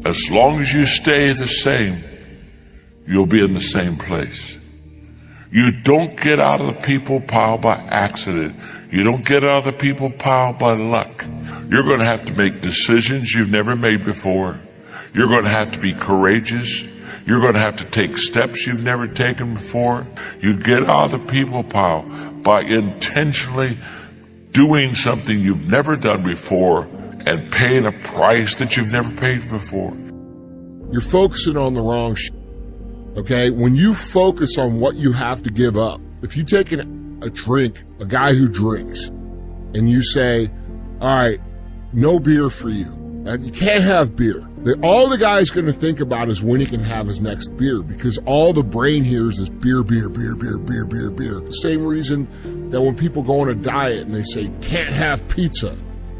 As long as you stay the same, you'll be in the same place. You don't get out of the people pile by accident. You don't get out of the people pile by luck. You're going to have to make decisions you've never made before. You're going to have to be courageous. You're going to have to take steps you've never taken before. You get out of the people pile by intentionally doing something you've never done before and paying a price that you've never paid before. You're focusing on the wrong shit. Okay? When you focus on what you have to give up, if you take a drink, a guy who drinks, and you say, all right, no beer for you. And you can't have beer. All the guy's going to think about is when he can have his next beer, because all the brain hears is beer, beer, beer, beer, beer, beer, beer. The same reason that when people go on a diet and they say, can't have pizza,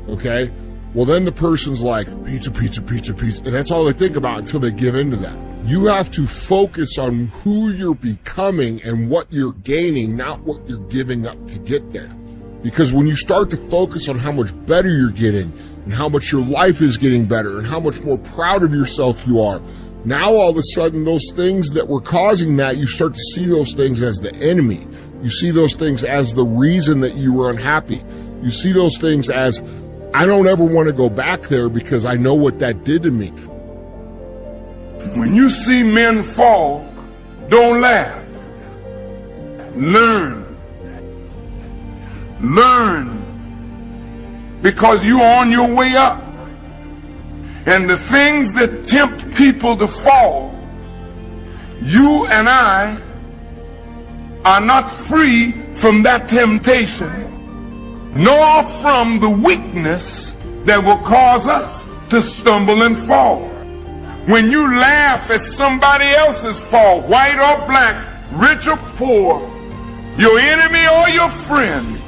okay? Well, then the person's like, pizza, pizza, pizza, pizza. And that's all they think about until they give into that. You have to focus on who you're becoming and what you're gaining, not what you're giving up to get there. Because when you start to focus on how much better you're getting and how much your life is getting better and how much more proud of yourself you are, now all of a sudden those things that were causing that, you start to see those things as the enemy. You see those things as the reason that you were unhappy. You see those things as, I don't ever want to go back there because I know what that did to me. When you see men fall, don't laugh. Learn. Learn, because you're on your way up. And the things that tempt people to fall, you and I are not free from that temptation, nor from the weakness that will cause us to stumble and fall. When you laugh at somebody else's fall, white or black, rich or poor, your enemy or your friend,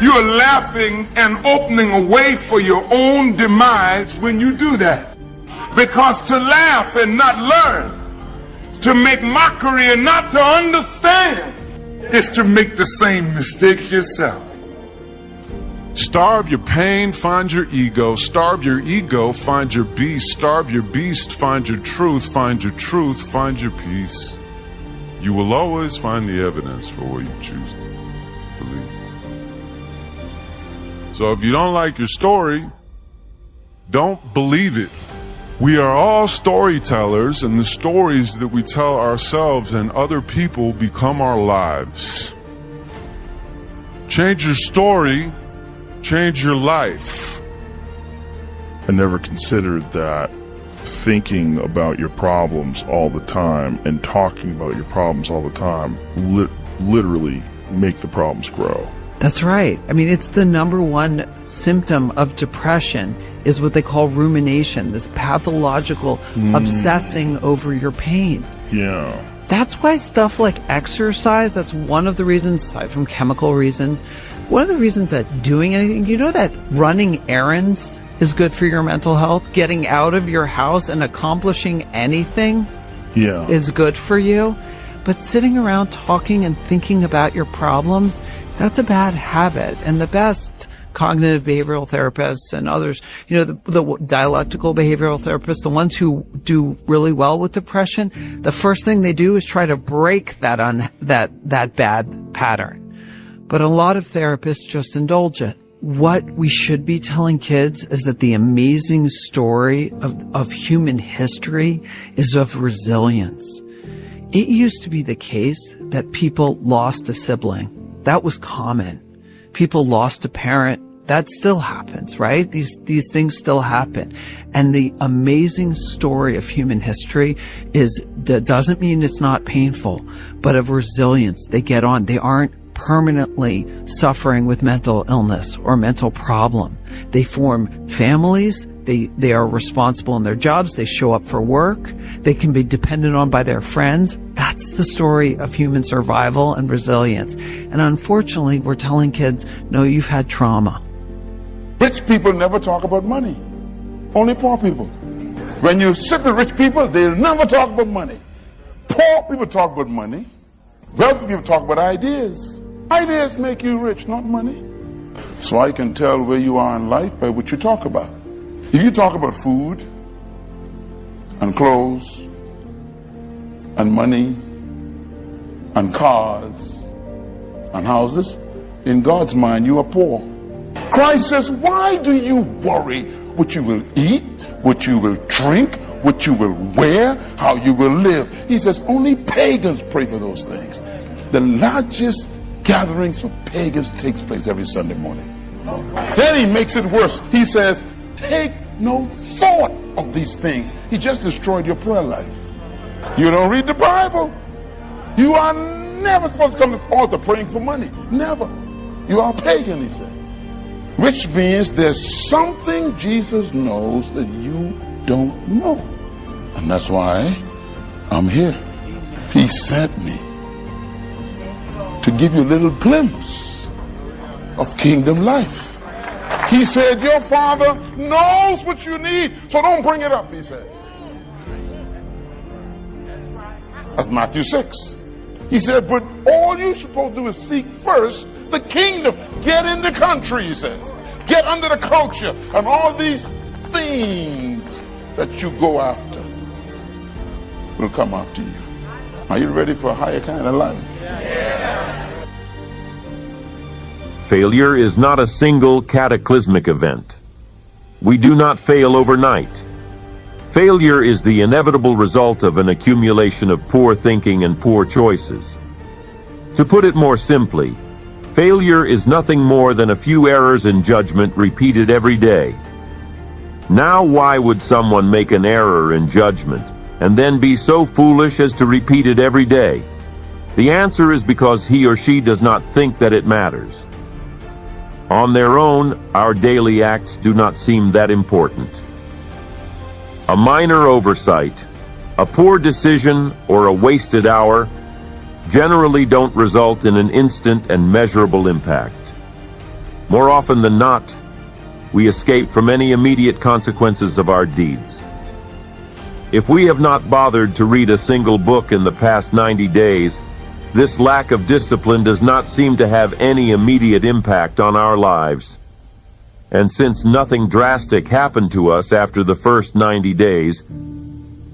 you are laughing and opening a way for your own demise when you do that. Because to laugh and not learn, to make mockery and not to understand, is to make the same mistake yourself. Starve your pain, find your ego. Starve your ego, find your beast. Starve your beast, find your truth. Find your truth, find your peace. You will always find the evidence for what you choose to believe. So if you don't like your story, don't believe it. We are all storytellers, and the stories that we tell ourselves and other people become our lives. Change your story, change your life. I never considered that thinking about your problems all the time and talking about your problems all the time literally make the problems grow. That's right. I mean, it's the number one symptom of depression is what they call rumination, this pathological obsessing over your pain. Yeah. That's why stuff like exercise, that's one of the reasons, aside from chemical reasons, one of the reasons that doing anything, you know that running errands is good for your mental health? Getting out of your house and accomplishing anything is good for you? But sitting around talking and thinking about your problems, that's a bad habit. And the best cognitive behavioral therapists and others, you know, the dialectical behavioral therapists, the ones who do really well with depression, the first thing they do is try to break that bad pattern. But a lot of therapists just indulge it. What we should be telling kids is that the amazing story of human history is of resilience. It used to be the case that people lost a sibling. That was common. People lost a parent. That still happens, right? These things still happen. And the amazing story of human history doesn't mean it's not painful, but of resilience. They get on. They aren't permanently suffering with mental illness or mental problem. They form families. They are responsible in their jobs. They show up for work. They can be depended on by their friends. That's the story of human survival and resilience. And unfortunately, we're telling kids, no, you've had trauma. Rich people never talk about money. Only poor people. When you sit with rich people, they'll never talk about money. Poor people talk about money. Wealthy people talk about ideas. Ideas make you rich, not money. So I can tell where you are in life by what you talk about. If you talk about food, and clothes and money and cars and houses. In God's mind, you are poor. Christ says, why do you worry what you will eat, what you will drink, what you will wear, how you will live? He says, only pagans pray for those things. The largest gatherings of pagans takes place every Sunday morning. Then he makes it worse. He says, take no thought of these things. He just destroyed your prayer life. You don't read the Bible. You are never supposed to come to the altar praying for money. Never. You are a pagan, he says. Which means there's something Jesus knows that you don't know. And that's why I'm here. He sent me to give you a little glimpse of kingdom life. He said, your Father knows what you need, so don't bring it up, he says. That's Matthew 6. He said, but all you're supposed to do is seek first the kingdom. Get in the country, he says. Get under the culture, and all these things that you go after will come after you. Are you ready for a higher kind of life? Yes. Failure is not a single cataclysmic event. We do not fail overnight. Failure is the inevitable result of an accumulation of poor thinking and poor choices. To put it more simply, failure is nothing more than a few errors in judgment repeated every day. Now, why would someone make an error in judgment and then be so foolish as to repeat it every day? The answer is because he or she does not think that it matters. On their own, our daily acts do not seem that important. A minor oversight, a poor decision, or a wasted hour generally don't result in an instant and measurable impact. More often than not, we escape from any immediate consequences of our deeds. If we have not bothered to read a single book in the past 90 days, this lack of discipline does not seem to have any immediate impact on our lives. And since nothing drastic happened to us after the first 90 days,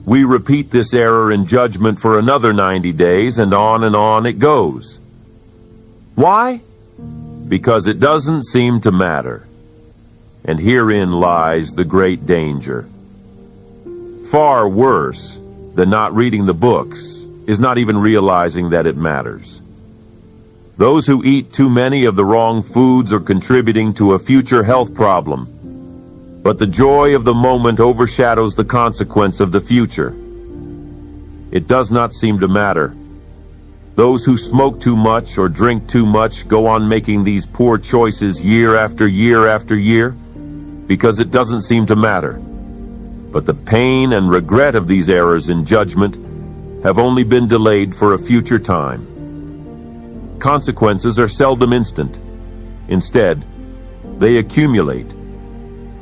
we repeat this error in judgment for another 90 days, and on it goes. Why? Because it doesn't seem to matter. And herein lies the great danger. Far worse than not reading the books is not even realizing that it matters. Those who eat too many of the wrong foods are contributing to a future health problem. But the joy of the moment overshadows the consequence of the future. It does not seem to matter. Those who smoke too much or drink too much go on making these poor choices year after year after year because it doesn't seem to matter. But the pain and regret of these errors in judgment have only been delayed for a future time. Consequences are seldom instant. Instead, they accumulate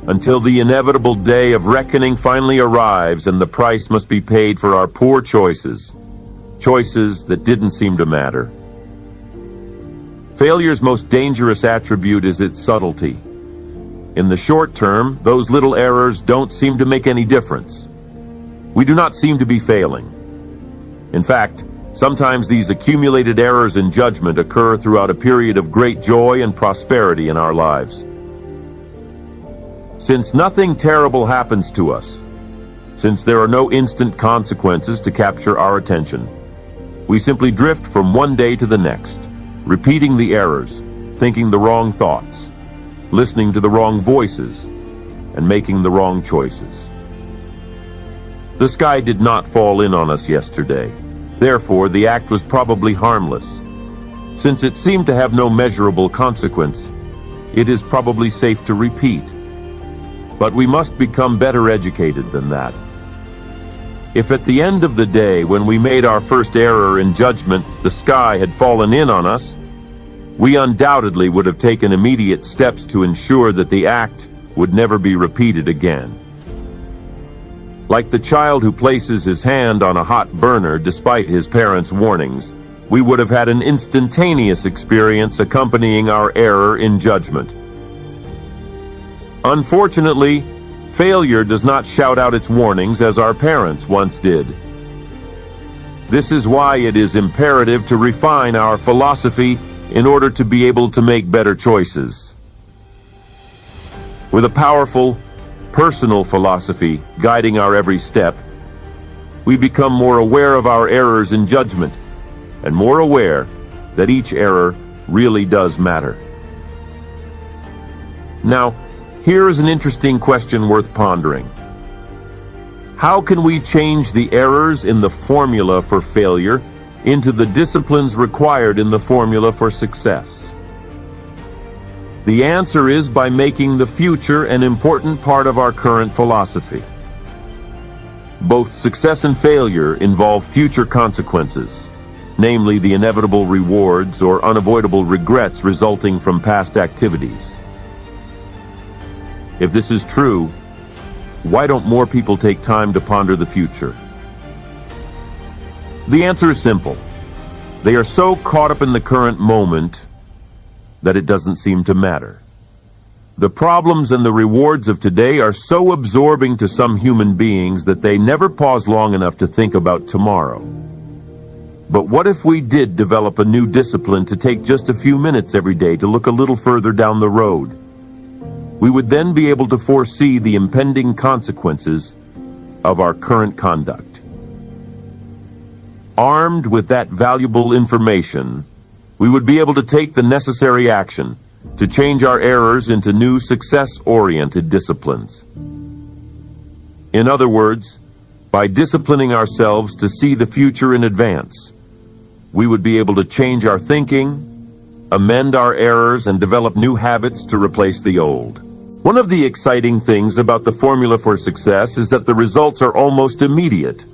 until the inevitable day of reckoning finally arrives and the price must be paid for our poor choices, choices that didn't seem to matter. Failure's most dangerous attribute is its subtlety. In the short term, those little errors don't seem to make any difference. We do not seem to be failing. In fact, sometimes these accumulated errors in judgment occur throughout a period of great joy and prosperity in our lives. Since nothing terrible happens to us, since there are no instant consequences to capture our attention, we simply drift from one day to the next, repeating the errors, thinking the wrong thoughts, listening to the wrong voices, and making the wrong choices. The sky did not fall in on us yesterday. Therefore, the act was probably harmless. Since it seemed to have no measurable consequence, it is probably safe to repeat. But we must become better educated than that. If at the end of the day, when we made our first error in judgment, the sky had fallen in on us, we undoubtedly would have taken immediate steps to ensure that the act would never be repeated again. Like the child who places his hand on a hot burner despite his parents' warnings, we would have had an instantaneous experience accompanying our error in judgment. Unfortunately, Failure does not shout out its warnings as our parents once did. This is why it is imperative to refine our philosophy in order to be able to make better choices. With a powerful, personal philosophy guiding our every step, we become more aware of our errors in judgment and more aware that each error really does matter. Now, here is an interesting question worth pondering. How can we change the errors in the formula for failure into the disciplines required in the formula for success? The answer is by making the future an important part of our current philosophy. Both success and failure involve future consequences, namely the inevitable rewards or unavoidable regrets resulting from past activities. If this is true, why don't more people take time to ponder the future? The answer is simple. They are so caught up in the current moment that it doesn't seem to matter. The problems and the rewards of today are so absorbing to some human beings that they never pause long enough to think about tomorrow. But what if we did develop a new discipline to take just a few minutes every day to look a little further down the road? We would then be able to foresee the impending consequences of our current conduct. Armed with that valuable information, we would be able to take the necessary action to change our errors into new success-oriented disciplines. In other words, by disciplining ourselves to see the future in advance, we would be able to change our thinking, amend our errors, and develop new habits to replace the old. One of the exciting things about the formula for success is that the results are almost immediate.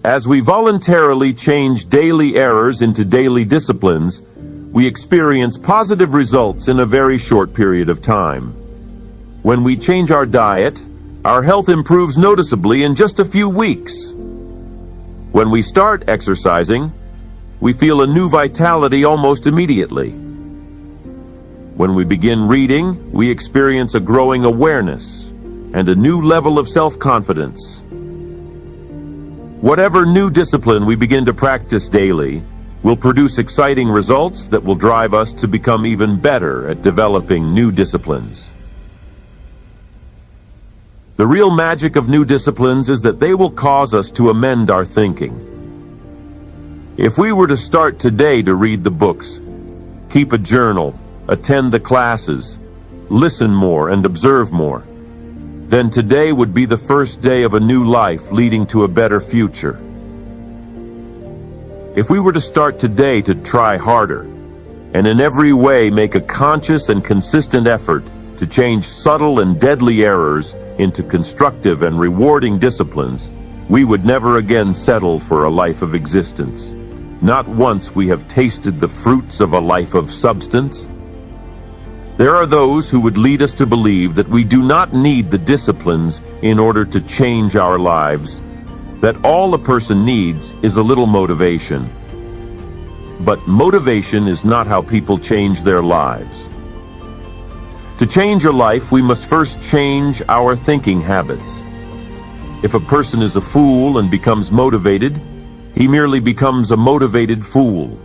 As we voluntarily change daily errors into daily disciplines, we experience positive results in a very short period of time. When we change our diet, our health improves noticeably in just a few weeks. When we start exercising, we feel a new vitality almost immediately. When we begin reading, we experience a growing awareness and a new level of self-confidence. Whatever new discipline we begin to practice daily will produce exciting results that will drive us to become even better at developing new disciplines. The real magic of new disciplines is that they will cause us to amend our thinking. If we were to start today to read the books, keep a journal, attend the classes, listen more, and observe more, then today would be the first day of a new life leading to a better future. If we were to start today to try harder, and in every way make a conscious and consistent effort to change subtle and deadly errors into constructive and rewarding disciplines, we would never again settle for a life of existence. Not once we have tasted the fruits of a life of substance. There are those who would lead us to believe that we do not need the disciplines in order to change our lives, that all a person needs is a little motivation. But motivation is not how people change their lives. To change a life, we must first change our thinking habits. If a person is a fool and becomes motivated, he merely becomes a motivated fool.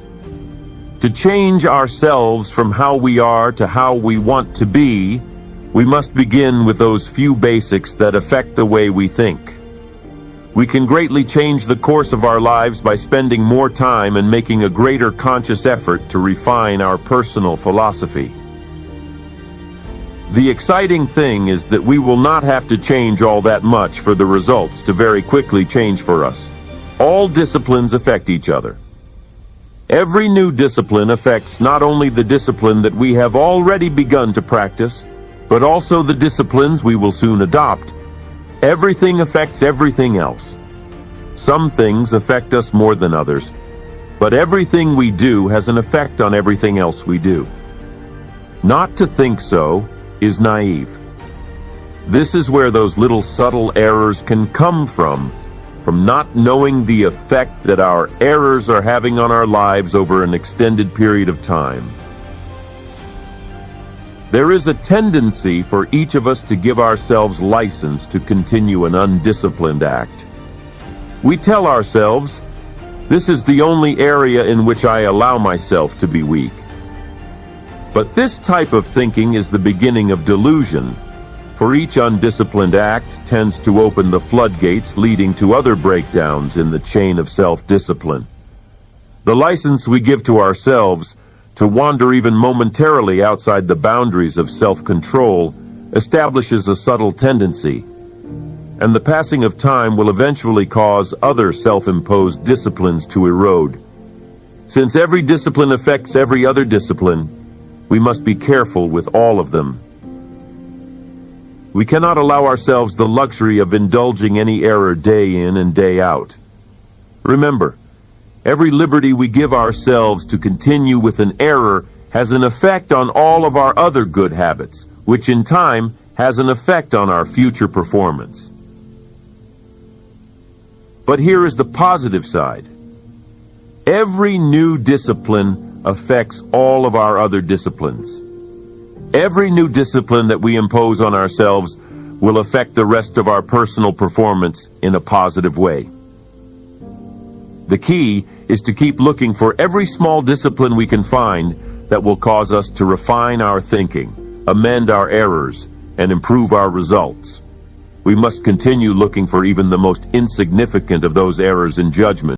To change ourselves from how we are to how we want to be, we must begin with those few basics that affect the way we think. We can greatly change the course of our lives by spending more time and making a greater conscious effort to refine our personal philosophy. The exciting thing is that we will not have to change all that much for the results to very quickly change for us. All disciplines affect each other. Every new discipline affects not only the discipline that we have already begun to practice, but also the disciplines we will soon adopt. Everything affects everything else. Some things affect us more than others, but everything we do has an effect on everything else we do. Not to think so is naive. This is where those little subtle errors can come from not knowing the effect that our errors are having on our lives over an extended period of time. There is a tendency for each of us to give ourselves license to continue an undisciplined act. We tell ourselves, "This is the only area in which I allow myself to be weak." But this type of thinking is the beginning of delusion, for each undisciplined act tends to open the floodgates leading to other breakdowns in the chain of self-discipline. The license we give to ourselves to wander even momentarily outside the boundaries of self-control establishes a subtle tendency, and the passing of time will eventually cause other self-imposed disciplines to erode. Since every discipline affects every other discipline, we must be careful with all of them. We cannot allow ourselves the luxury of indulging any error day in and day out. Remember, every liberty we give ourselves to continue with an error has an effect on all of our other good habits, which in time has an effect on our future performance. But here is the positive side. Every new discipline affects all of our other disciplines. Every new discipline that we impose on ourselves will affect the rest of our personal performance in a positive way. The key is to keep looking for every small discipline we can find that will cause us to refine our thinking, amend our errors, and improve our results. We must continue looking for even the most insignificant of those errors in judgment